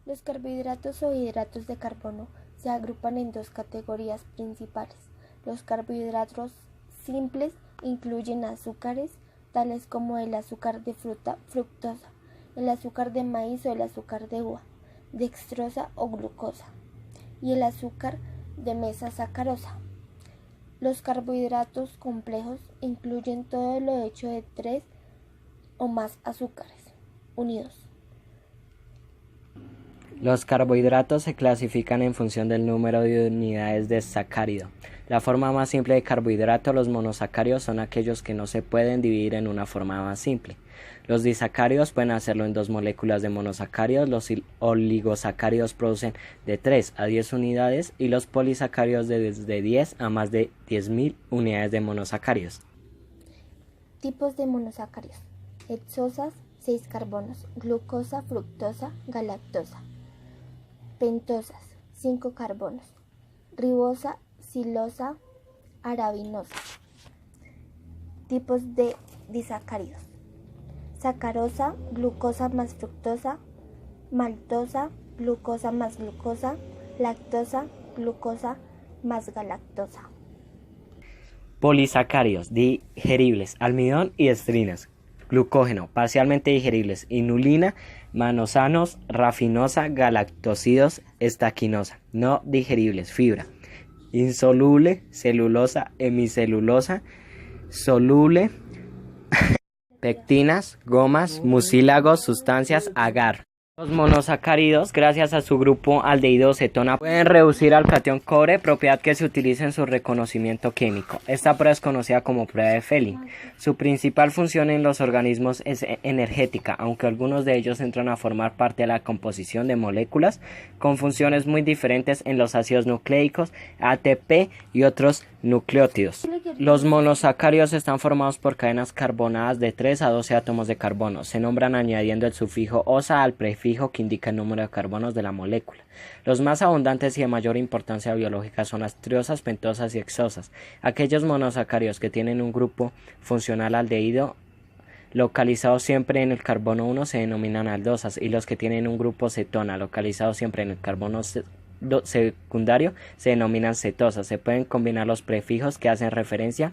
Los carbohidratos o hidratos de carbono se agrupan en dos categorías principales. Los carbohidratos simples incluyen azúcares, tales como el azúcar de fructosa, el azúcar de maíz o el azúcar de uva, dextrosa o glucosa, y el azúcar de mesa sacarosa. Los carbohidratos complejos incluyen todo lo hecho de 3 o más azúcares unidos. Los carbohidratos se clasifican en función del número de unidades de sacárido. La forma más simple de carbohidrato, los monosacáridos, son aquellos que no se pueden dividir en una forma más simple. Los disacáridos pueden hacerlo en 2 moléculas de monosacáridos, los oligosacáridos producen de 3 a 10 unidades y los polisacáridos de desde 10 a más de 10.000 unidades de monosacáridos. Tipos de monosacáridos: hexosas, 6 carbonos, glucosa, fructosa, galactosa. Pentosas, 5 carbonos, ribosa, silosa, arabinosa. Tipos de disacáridos: sacarosa, glucosa más fructosa, maltosa, glucosa más glucosa, lactosa, glucosa más galactosa. Polisacáridos digeribles, almidón y estrinas, glucógeno, parcialmente digeribles, inulina, manosanos, rafinosa, galactosidos, estaquinosa, no digeribles, fibra, insoluble, celulosa, hemicelulosa, soluble, pectinas, gomas, mucílagos, sustancias, agar. Los monosacáridos, gracias a su grupo aldehído cetona, pueden reducir al catión cobre, propiedad que se utiliza en su reconocimiento químico. Esta prueba es conocida como prueba de Fehling. Su principal función en los organismos es energética, aunque algunos de ellos entran a formar parte de la composición de moléculas con funciones muy diferentes en los ácidos nucleicos, ATP y otros nucleótidos. Los monosacáridos están formados por cadenas carbonadas de 3 a 12 átomos de carbono. Se nombran añadiendo el sufijo osa al prefijo que indica el número de carbonos de la molécula. Los más abundantes y de mayor importancia biológica son las triosas, pentosas y hexosas. Aquellos monosacáridos que tienen un grupo funcional aldehído localizado siempre en el carbono 1 se denominan aldosas, y los que tienen un grupo cetona localizado siempre en el carbono secundario se denominan cetosas. Se pueden combinar los prefijos que hacen referencia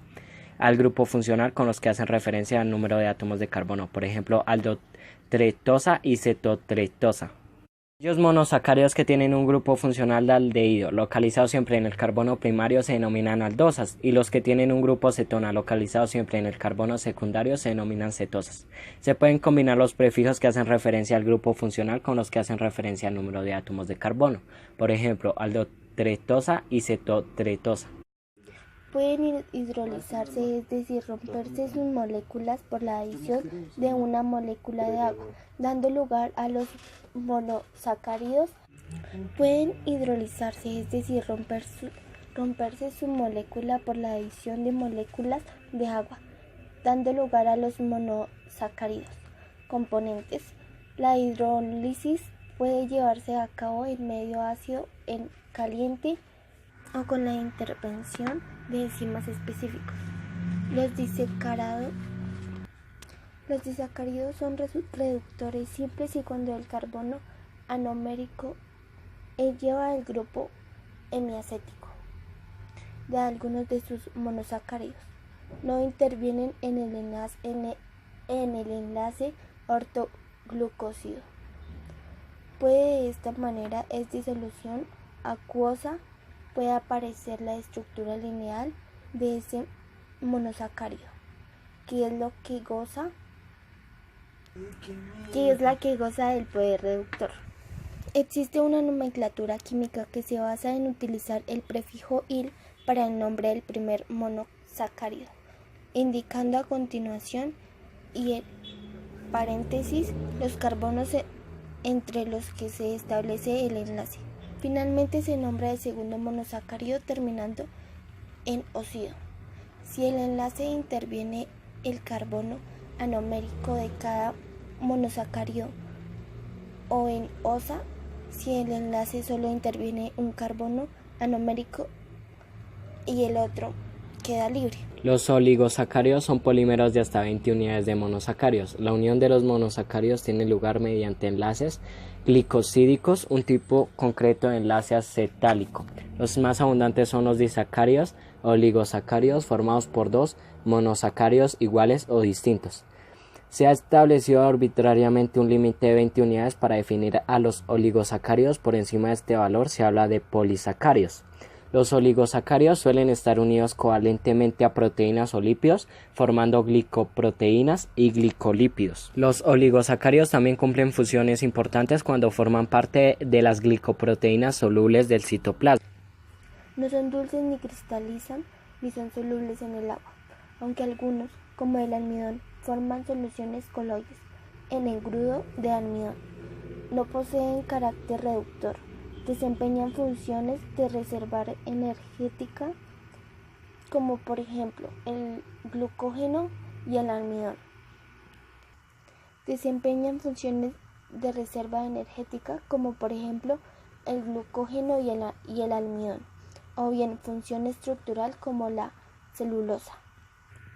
al grupo funcional con los que hacen referencia al número de átomos de carbono, por ejemplo, aldotretosa y cetotretosa. Aquellos monosacáridos que tienen un grupo funcional de aldehído localizado siempre en el carbono primario se denominan aldosas, y los que tienen un grupo cetona localizado siempre en el carbono secundario se denominan cetosas. Se pueden combinar los prefijos que hacen referencia al grupo funcional con los que hacen referencia al número de átomos de carbono, por ejemplo, aldotretosa y cetotretosa. Pueden hidrolizarse, es decir, romperse sus moléculas por la adición de una molécula de agua, dando lugar a los monosacáridos. Pueden hidrolizarse, es decir, romperse su molécula por la adición de moléculas de agua, dando lugar a los monosacáridos. Componentes: la hidrólisis puede llevarse a cabo en medio ácido, en caliente o con la intervención de enzimas específicos. Los disacáridos son reductores simples, y cuando el carbono anomérico lleva el grupo hemiacético de algunos de sus monosacáridos, no intervienen en el enlace ortoglucósido. De esta manera, en disolución acuosa puede aparecer la estructura lineal de ese monosacárido, que es la que goza del poder reductor. Existe una nomenclatura química que se basa en utilizar el prefijo -il para el nombre del primer monosacárido, indicando a continuación y en paréntesis los carbonos entre los que se establece el enlace. Finalmente se nombra el segundo monosacárido terminando en -ocido. Si el enlace interviene el carbono anomérico de cada monosacárido, o en -osa si el enlace solo interviene un carbono anomérico y el otro queda libre. Los oligosacáridos son polímeros de hasta 20 unidades de monosacáridos. La unión de los monosacáridos tiene lugar mediante enlaces glicosídicos, un tipo concreto de enlace acetálico. Los más abundantes son los disacáridos o oligosacáridos formados por dos monosacáridos iguales o distintos. Se ha establecido arbitrariamente un límite de 20 unidades para definir a los oligosacáridos. Por encima de este valor se habla de polisacáridos. Los oligosacáridos suelen estar unidos covalentemente a proteínas o lípidos, formando glicoproteínas y glicolípidos. Los oligosacáridos también cumplen funciones importantes cuando forman parte de las glicoproteínas solubles del citoplasma. No son dulces ni cristalizan ni son solubles en el agua, aunque algunos, como el almidón, forman soluciones coloides en engrudo de almidón. No poseen carácter reductor. Desempeñan funciones de reserva energética, como por ejemplo el glucógeno y el almidón. Desempeñan funciones de reserva energética, como por ejemplo el glucógeno y el almidón, o bien función estructural como la celulosa.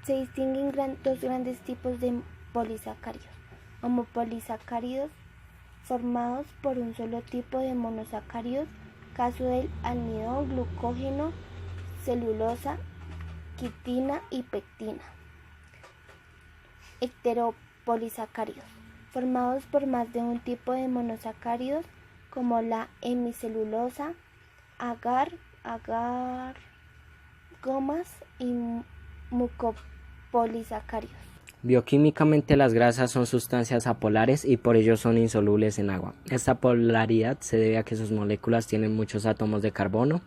Se distinguen dos grandes tipos de polisacáridos: homopolisacáridos, formados por un solo tipo de monosacáridos, caso del almidón, glucógeno, celulosa, quitina y pectina. Heteropolisacáridos, formados por más de un tipo de monosacáridos, como la hemicelulosa, agar, gomas y mucopolisacáridos. Bioquímicamente, las grasas son sustancias apolares y por ello son insolubles en agua. Esta polaridad se debe a que sus moléculas tienen muchos átomos de carbono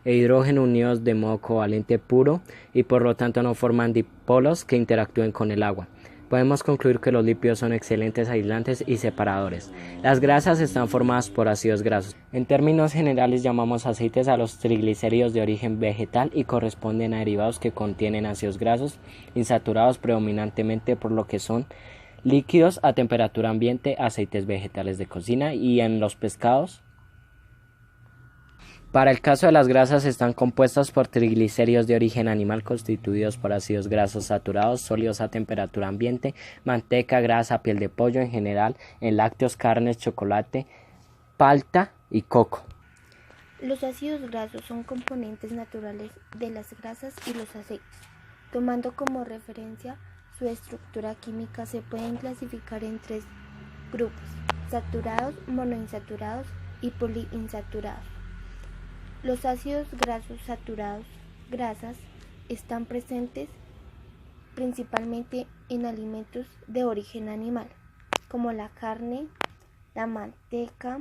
e hidrógeno unidos de modo covalente puro y por lo tanto no forman dipolos que interactúen con el agua. Podemos concluir que los lípidos son excelentes aislantes y separadores. Las grasas están formadas por ácidos grasos. En términos generales llamamos aceites a los triglicéridos de origen vegetal y corresponden a derivados que contienen ácidos grasos insaturados predominantemente, por lo que son líquidos a temperatura ambiente, aceites vegetales de cocina y en los pescados. Para el caso de las grasas, están compuestas por triglicéridos de origen animal constituidos por ácidos grasos saturados sólidos a temperatura ambiente, manteca, grasa, piel de pollo en general, en lácteos, carnes, chocolate, palta y coco. Los ácidos grasos son componentes naturales de las grasas y los aceites. Tomando como referencia su estructura química, se pueden clasificar en tres grupos: saturados, monoinsaturados y poliinsaturados. Los ácidos grasos saturados, grasas, están presentes principalmente en alimentos de origen animal, como la carne, la manteca,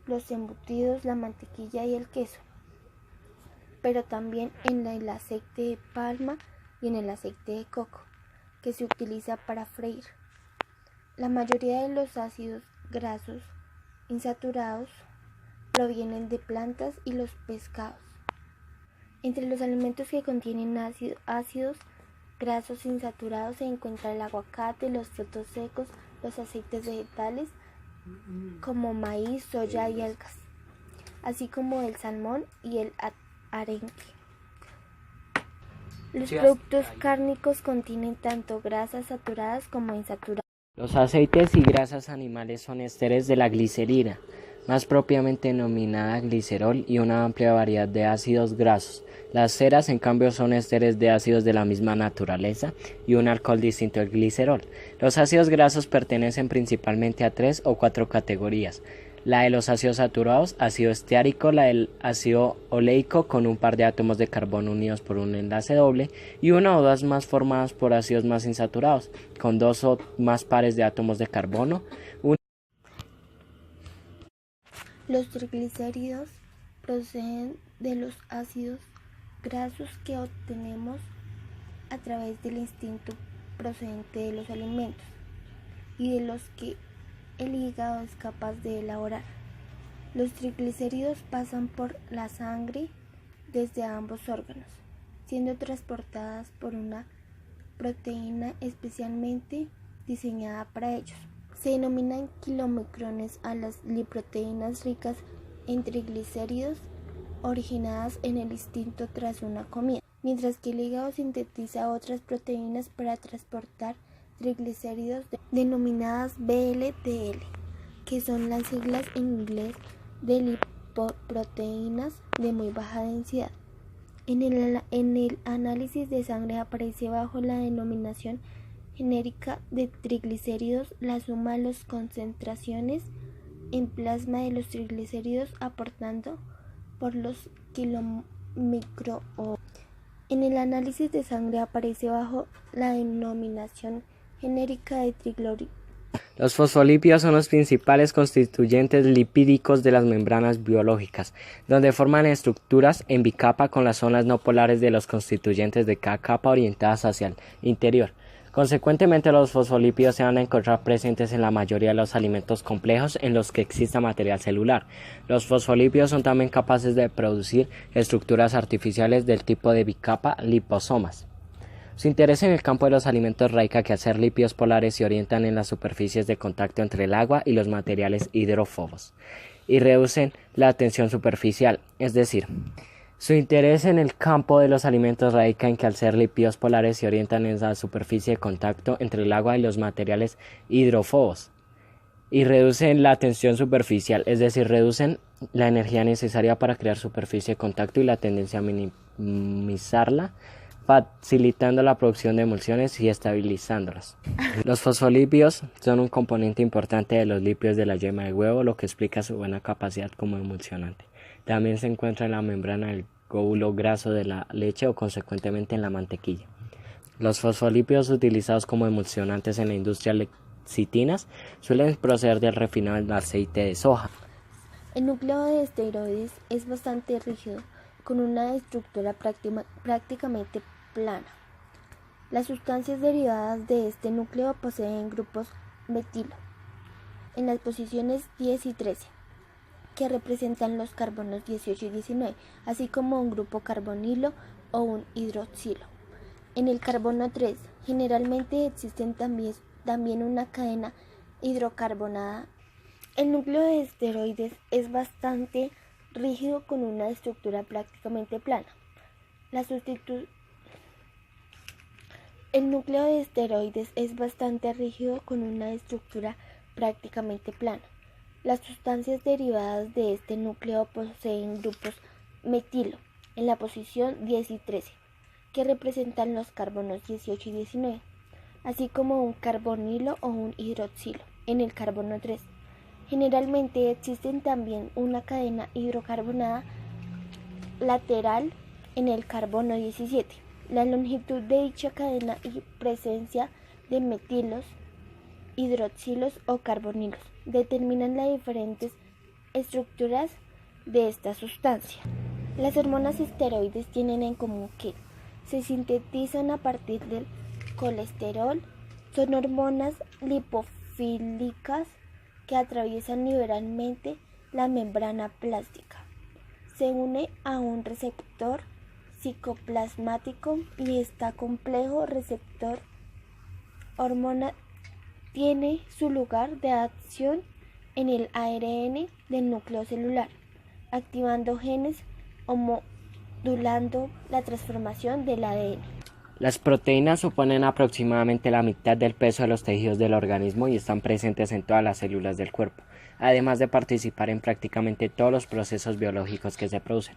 los embutidos, la mantequilla y el queso, pero también en el aceite de palma y en el aceite de coco, que se utiliza para freír. La mayoría de los ácidos grasos insaturados provienen de plantas y los pescados. Entre los alimentos que contienen ácidos grasos insaturados se encuentra el aguacate, los frutos secos, los aceites vegetales como maíz, soya y algas, así como el salmón y el arenque. Los productos cárnicos contienen tanto grasas saturadas como insaturadas. Los aceites y grasas animales son ésteres de la glicerina, más propiamente denominada glicerol, y una amplia variedad de ácidos grasos. Las ceras, en cambio, son ésteres de ácidos de la misma naturaleza y un alcohol distinto al glicerol. Los ácidos grasos pertenecen principalmente a 3 o 4 categorías: la de los ácidos saturados, ácido esteárico; la del ácido oleico, con un par de átomos de carbono unidos por un enlace doble, y una o dos más formadas por ácidos más insaturados, con 2 o más pares de átomos de carbono. Los triglicéridos proceden de los ácidos grasos que obtenemos a través del instinto procedente de los alimentos y de los que el hígado es capaz de elaborar. Los triglicéridos pasan por la sangre desde ambos órganos, siendo transportadas por una proteína especialmente diseñada para ellos. Se denominan kilomicrones a las lipoproteínas ricas en triglicéridos originadas en el instinto tras una comida. mientras que el hígado sintetiza otras proteínas para transportar triglicéridos denominadas VLDL, que son las siglas en inglés de lipoproteínas de muy baja densidad. En el análisis de sangre aparece bajo la denominación genérica de triglicéridos la suma de las concentraciones en plasma de los triglicéridos aportando por los kilomicromolar. En el análisis de sangre aparece bajo la denominación genérica de triglicéridos. Los fosfolípidos son los principales constituyentes lipídicos de las membranas biológicas, donde forman estructuras en bicapa con las zonas no polares de los constituyentes de cada capa orientadas hacia el interior. Consecuentemente, los fosfolípidos se van a encontrar presentes en la mayoría de los alimentos complejos en los que exista material celular. Los fosfolípidos son también capaces de producir estructuras artificiales del tipo de bicapa, liposomas. Su interés en el campo de los alimentos radica que al ser lípidos polares se orientan en las superficies de contacto entre el agua y los materiales hidrófobos y reducen la tensión superficial, es decir, su interés en el campo de los alimentos radica en que al ser lípidos polares se orientan en la superficie de contacto entre el agua y los materiales hidrófobos y reducen la tensión superficial, es decir, reducen la energía necesaria para crear superficie de contacto y la tendencia a minimizarla, facilitando la producción de emulsiones y estabilizándolas. Los fosfolípidos son un componente importante de los lípidos de la yema de huevo, lo que explica su buena capacidad como emulsionante. También se encuentra en la membrana del glóbulo graso de la leche o consecuentemente en la mantequilla. Los fosfolípidos utilizados como emulsionantes en la industria lecitinas suelen proceder del refinado del aceite de soja. El núcleo de esteroides es bastante rígido, con una estructura prácticamente plana. Las sustancias derivadas de este núcleo poseen grupos metilo en las posiciones 10 y 13, que representan los carbonos 18 y 19, así como un grupo carbonilo o un hidroxilo. En el carbono 3 generalmente existen también una cadena hidrocarbonada. El núcleo de esteroides es bastante rígido con una estructura prácticamente plana. El núcleo de esteroides es bastante rígido con una estructura prácticamente plana. Las sustancias derivadas de este núcleo poseen grupos metilo en la posición 10 y 13, que representan los carbonos 18 y 19, así como un carbonilo o un hidroxilo en el carbono 3. Generalmente existen también una cadena hidrocarbonada lateral en el carbono 17. La longitud de dicha cadena y presencia de metilos, hidroxilos o carbonilos determinan las diferentes estructuras de esta sustancia. Las hormonas esteroides tienen en común que se sintetizan a partir del colesterol, son hormonas lipofílicas que atraviesan liberalmente la membrana plástica. Se une a un receptor citoplasmático y este complejo receptor hormona tiene su lugar de acción en el ARN del núcleo celular, activando genes o modulando la transformación del ADN. Las proteínas suponen aproximadamente la mitad del peso de los tejidos del organismo y están presentes en todas las células del cuerpo, además de participar en prácticamente todos los procesos biológicos que se producen.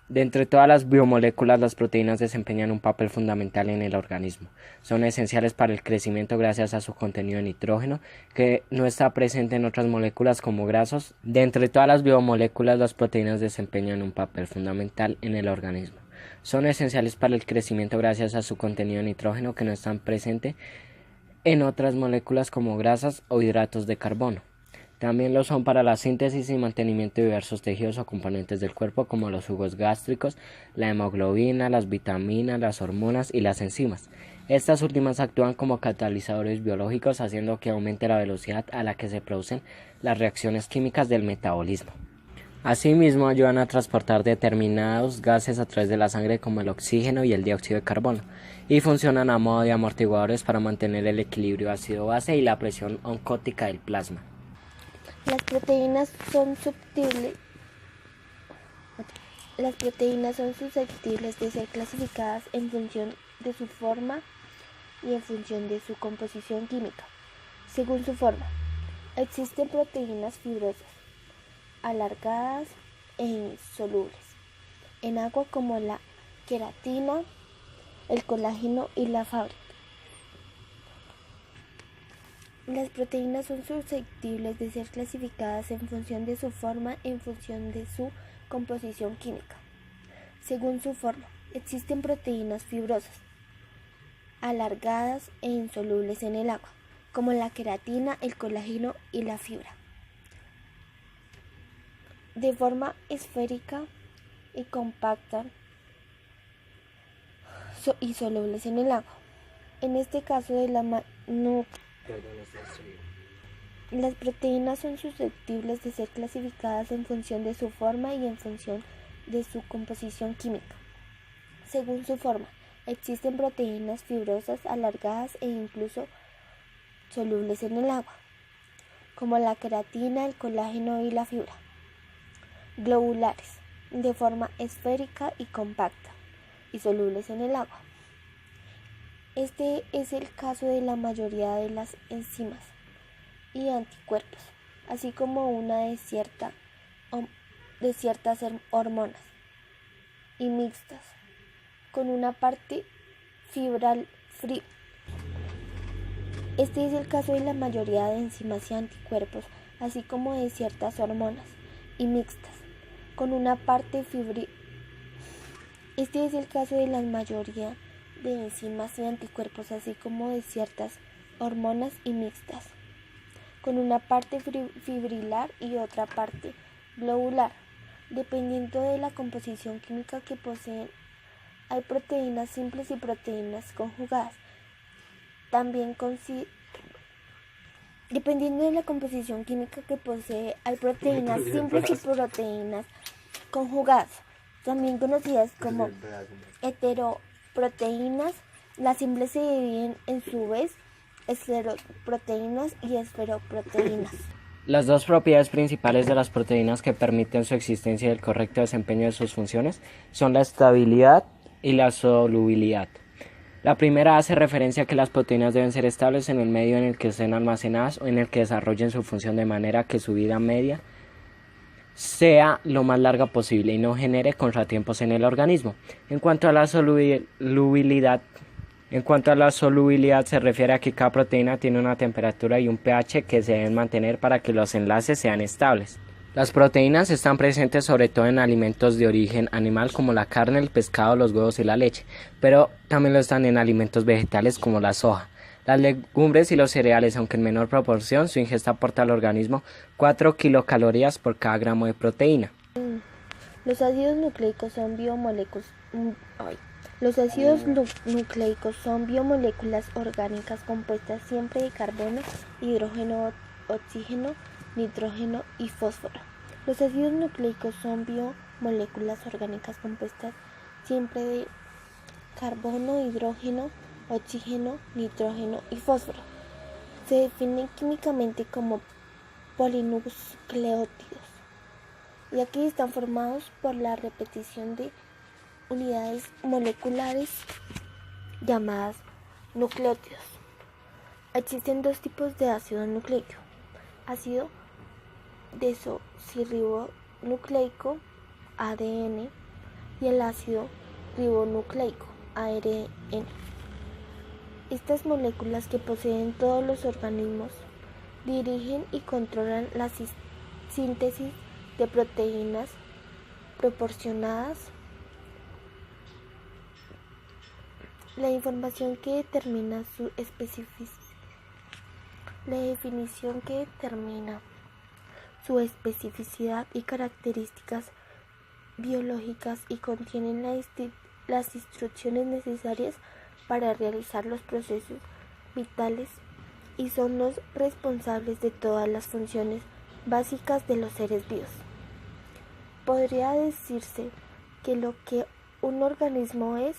De entre todas las biomoléculas, las proteínas desempeñan un papel fundamental en el organismo. Son esenciales para el crecimiento gracias a su contenido de nitrógeno, que no está presente en otras moléculas como grasos. De entre todas las biomoléculas, las proteínas desempeñan un papel fundamental en el organismo. Son esenciales para el crecimiento gracias a su contenido de nitrógeno, que no está presente en otras moléculas como grasas o hidratos de carbono. También lo son para la síntesis y mantenimiento de diversos tejidos o componentes del cuerpo como los jugos gástricos, la hemoglobina, las vitaminas, las hormonas y las enzimas. Estas últimas actúan como catalizadores biológicos, haciendo que aumente la velocidad a la que se producen las reacciones químicas del metabolismo. Asimismo, ayudan a transportar determinados gases a través de la sangre como el oxígeno y el dióxido de carbono, y funcionan a modo de amortiguadores para mantener el equilibrio ácido-base y la presión oncótica del plasma. Las proteínas son Las proteínas son susceptibles de ser clasificadas en función de su forma y en función de su composición química. Según su forma, existen proteínas fibrosas, alargadas e insolubles en agua como la queratina, el colágeno y la fibra. Las proteínas son susceptibles de ser clasificadas en función de su forma y en función de su composición química. Según su forma, existen proteínas fibrosas, alargadas e insolubles en el agua, como la queratina, el colágeno y la fibra. De forma esférica y compacta y solubles en el agua. En este caso de las proteínas son susceptibles de ser clasificadas en función de su forma y en función de su composición química. Según su forma, existen proteínas fibrosas, alargadas e incluso solubles en el agua, como la queratina, el colágeno y la fibra. Globulares, de forma esférica y compacta, y solubles en el agua. Este es el caso de la mayoría de las enzimas y anticuerpos, así como de ciertas hormonas y mixtas, con una parte fibral free. Este es el caso de la mayoría de enzimas y anticuerpos, así como de ciertas hormonas y mixtas, con una parte fibri. Este es el caso de la mayoría de enzimas y anticuerpos, así como de ciertas hormonas y mixtas, con una parte fibrilar y otra parte globular. Dependiendo de la composición química que poseen, hay proteínas simples y proteínas conjugadas. Dependiendo de la composición química que posee, hay proteínas simples y proteínas conjugadas, también conocidas como heteroproteínas. Las simples se dividen en su vez escleroproteínas y esferoproteínas. Las dos propiedades principales de las proteínas que permiten su existencia y el correcto desempeño de sus funciones son la estabilidad y la solubilidad. La primera hace referencia a que las proteínas deben ser estables en el medio en el que estén almacenadas o en el que desarrollen su función, de manera que su vida media sea lo más larga posible y no genere contratiempos en el organismo. En cuanto a la solubilidad se refiere a que cada proteína tiene una temperatura y un pH que se deben mantener para que los enlaces sean estables. Las proteínas están presentes sobre todo en alimentos de origen animal como la carne, el pescado, los huevos y la leche, pero también lo están en alimentos vegetales como la soja, las legumbres y los cereales, aunque en menor proporción. Su ingesta aporta al organismo 4 kilocalorías por cada gramo de proteína. Los ácidos nucleicos son biomoléculas orgánicas compuestas siempre de carbono, hidrógeno, oxígeno, nitrógeno y fósforo. Los ácidos nucleicos son biomoléculas orgánicas compuestas siempre de carbono, hidrógeno, oxígeno, nitrógeno y fósforo. Se definen químicamente como polinucleótidos, ya que están formados por la repetición de unidades moleculares llamadas nucleótidos. Existen dos tipos de ácido nucleico: ácido desoxirribonucleico, ADN, y el ácido ribonucleico, ARN. Estas moléculas, que poseen todos los organismos, dirigen y controlan la síntesis de proteínas proporcionadas. La información que determina su la definición que determina su especificidad y características biológicas, y contienen las instrucciones necesarias para realizar los procesos vitales, y son los responsables de todas las funciones básicas de los seres vivos. Podría decirse que lo que un organismo es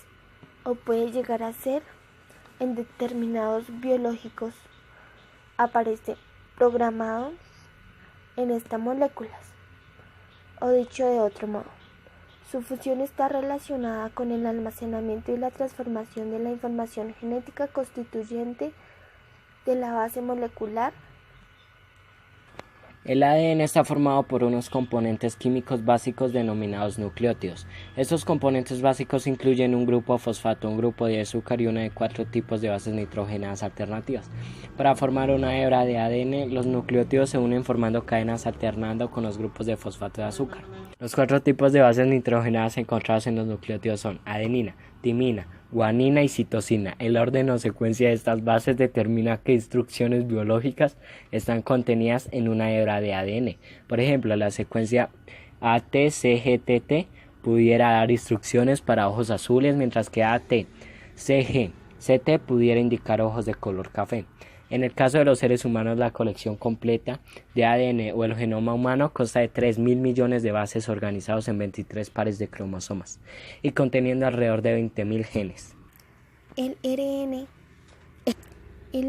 o puede llegar a ser en determinados biológicos aparece programado en estas moléculas, o dicho de otro modo, Su función está relacionada con el almacenamiento y la transformación de la información genética constituyente de la base molecular. El ADN está formado por unos componentes químicos básicos denominados nucleótidos. Estos componentes básicos incluyen un grupo fosfato, un grupo de azúcar y una de 4 tipos de bases nitrogenadas alternativas. Para formar una hebra de ADN, los nucleótidos se unen formando cadenas alternando con los grupos de fosfato de azúcar. Los 4 tipos de bases nitrogenadas encontrados en los nucleótidos son adenina, timina, guanina y citosina. El orden o secuencia de estas bases determina qué instrucciones biológicas están contenidas en una hebra de ADN. Por ejemplo, la secuencia ATCGTT pudiera dar instrucciones para ojos azules, mientras que ATCGCT pudiera indicar ojos de color café. En el caso de los seres humanos, la colección completa de ADN o el genoma humano consta de 3.000 millones de bases organizados en 23 pares de cromosomas y conteniendo alrededor de 20.000 genes. El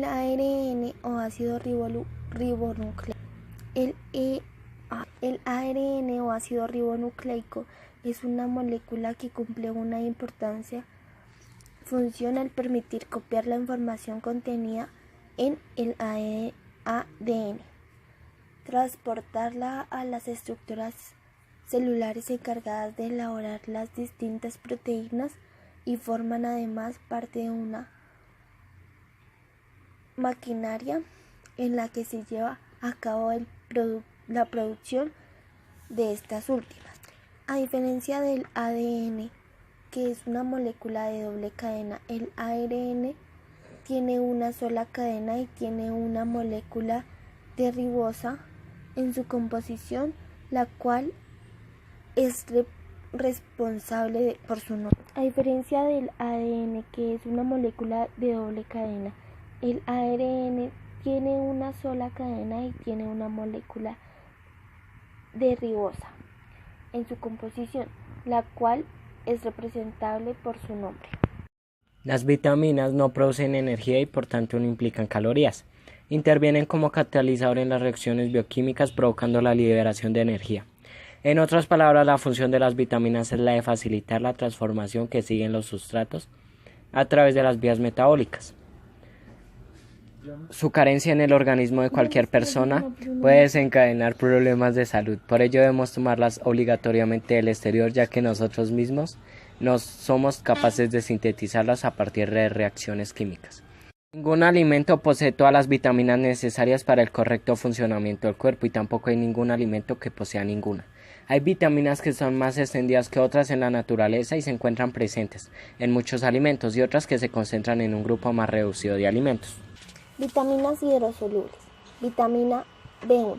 ARN o ácido ribonucleico. El ARN o ácido ribonucleico es una molécula que cumple una importante función al permitir copiar la información contenida en el ADN, transportarla a las estructuras celulares encargadas de elaborar las distintas proteínas y forman además parte de una maquinaria en la que se lleva a cabo la producción de estas últimas. A diferencia del ADN, que es una molécula de doble cadena, el ARN tiene una sola cadena y tiene una molécula de ribosa en su composición, la cual es responsable por su nombre. A diferencia del ADN, que es una molécula de doble cadena, el ARN tiene una sola cadena y tiene una molécula de ribosa en su composición, la cual es representable por su nombre. Las vitaminas no producen energía y por tanto no implican calorías. Intervienen como catalizador en las reacciones bioquímicas provocando la liberación de energía. En otras palabras, la función de las vitaminas es la de facilitar la transformación que siguen los sustratos a través de las vías metabólicas. Su carencia en el organismo de cualquier persona puede desencadenar problemas de salud. Por ello debemos tomarlas obligatoriamente del exterior, ya que nosotros mismos no somos capaces de sintetizarlas a partir de reacciones químicas. Ningún alimento posee todas las vitaminas necesarias para el correcto funcionamiento del cuerpo y tampoco hay ningún alimento que posea ninguna. Hay vitaminas que son más extendidas que otras en la naturaleza y se encuentran presentes en muchos alimentos y otras que se concentran en un grupo más reducido de alimentos. Vitaminas hidrosolubles. Vitamina B1.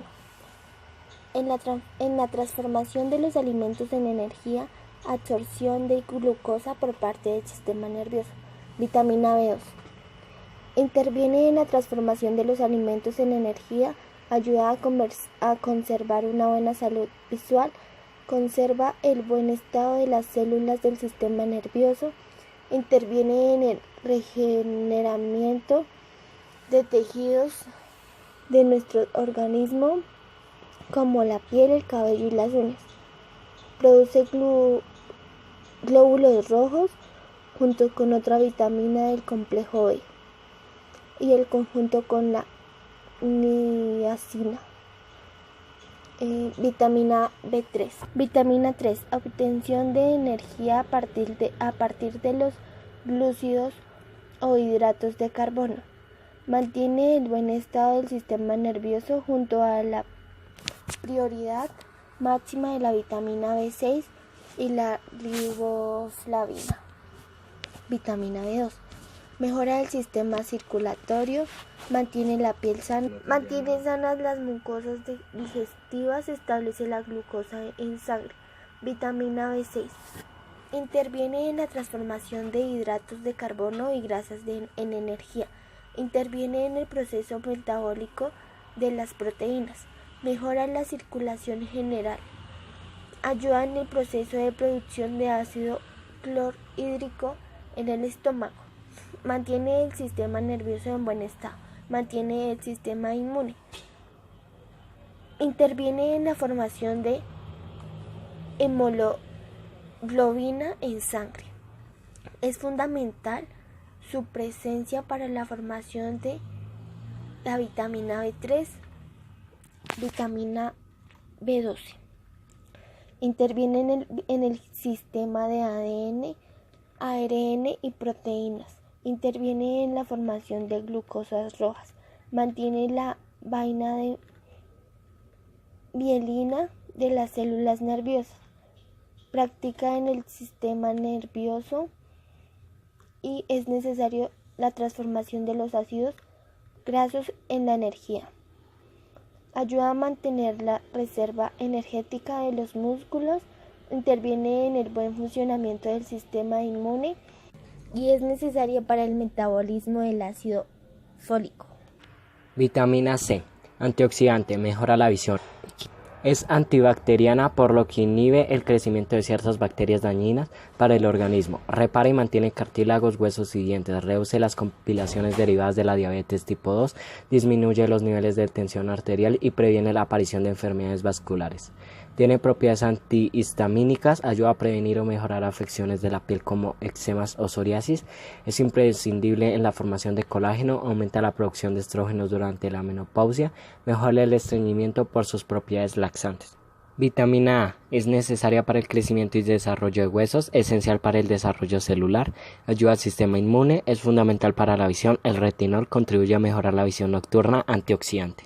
En la transformación de los alimentos en energía, absorción de glucosa por parte del sistema nervioso. Vitamina B2. Interviene en la transformación de los alimentos en energía, ayuda a conservar una buena salud visual, conserva el buen estado de las células del sistema nervioso, interviene en el regeneramiento de tejidos de nuestro organismo como la piel, el cabello y las uñas. Produce glóbulos rojos junto con otra vitamina del complejo B y el conjunto con la niacina. Vitamina B3. Vitamina 3. Obtención de energía a partir de los glúcidos o hidratos de carbono. Mantiene el buen estado del sistema nervioso junto a la prioridad máxima de la vitamina B6 y la riboflavina. Vitamina B2. Mejora el sistema circulatorio, mantiene la piel sana, mantiene sanas las mucosas digestivas, establece la glucosa en sangre. Vitamina B6. Interviene en la transformación de hidratos de carbono y grasas en energía. Interviene en el proceso metabólico de las proteínas. Mejora la circulación general. Ayuda en el proceso de producción de ácido clorhídrico en el estómago. Mantiene el sistema nervioso en buen estado. Mantiene el sistema inmune. Interviene en la formación de globina en sangre. Es fundamental su presencia para la formación de la vitamina B3, vitamina B12. Interviene en el sistema de ADN, ARN y proteínas. Interviene en la formación de glucosas rojas. Mantiene la vaina de mielina de las células nerviosas. Practica en el sistema nervioso y es necesario la transformación de los ácidos grasos en la energía. Ayuda a mantener la reserva energética de los músculos, interviene en el buen funcionamiento del sistema inmune y es necesaria para el metabolismo del ácido fólico. Vitamina C, antioxidante, mejora la visión. Es antibacteriana, por lo que inhibe el crecimiento de ciertas bacterias dañinas para el organismo. Repara y mantiene cartílagos, huesos y dientes. Reduce las complicaciones derivadas de la diabetes tipo 2. Disminuye los niveles de tensión arterial y previene la aparición de enfermedades vasculares. Tiene propiedades antihistamínicas, ayuda a prevenir o mejorar afecciones de la piel como eczemas o psoriasis. Es imprescindible en la formación de colágeno, aumenta la producción de estrógenos durante la menopausia, mejora el estreñimiento por sus propiedades laxantes. Vitamina A es necesaria para el crecimiento y desarrollo de huesos, esencial para el desarrollo celular, ayuda al sistema inmune, es fundamental para la visión. El retinol contribuye a mejorar la visión nocturna, antioxidante.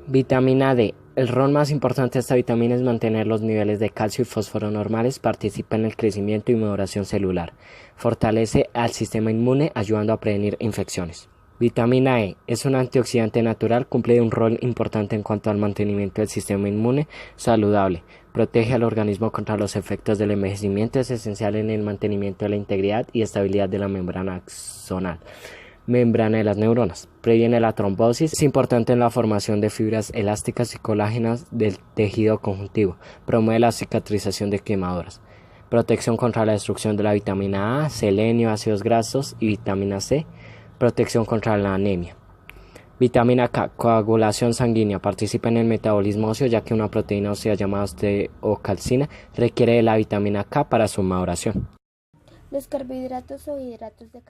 Vitamina D. El rol más importante de esta vitamina es mantener los niveles de calcio y fósforo normales, participa en el crecimiento y maduración celular, fortalece al sistema inmune ayudando a prevenir infecciones. Vitamina E es un antioxidante natural, cumple un rol importante en cuanto al mantenimiento del sistema inmune saludable, protege al organismo contra los efectos del envejecimiento, es esencial en el mantenimiento de la integridad y estabilidad de la membrana axonal. Membrana de las neuronas. Previene la trombosis, es importante en la formación de fibras elásticas y colágenas del tejido conjuntivo. Promueve la cicatrización de quemaduras. Protección contra la destrucción de la vitamina A, selenio, ácidos grasos y vitamina C. Protección contra la anemia. Vitamina K, coagulación sanguínea. Participa en el metabolismo óseo ya que una proteína ósea llamada osteocalcina requiere de la vitamina K para su maduración. Los carbohidratos o hidratos de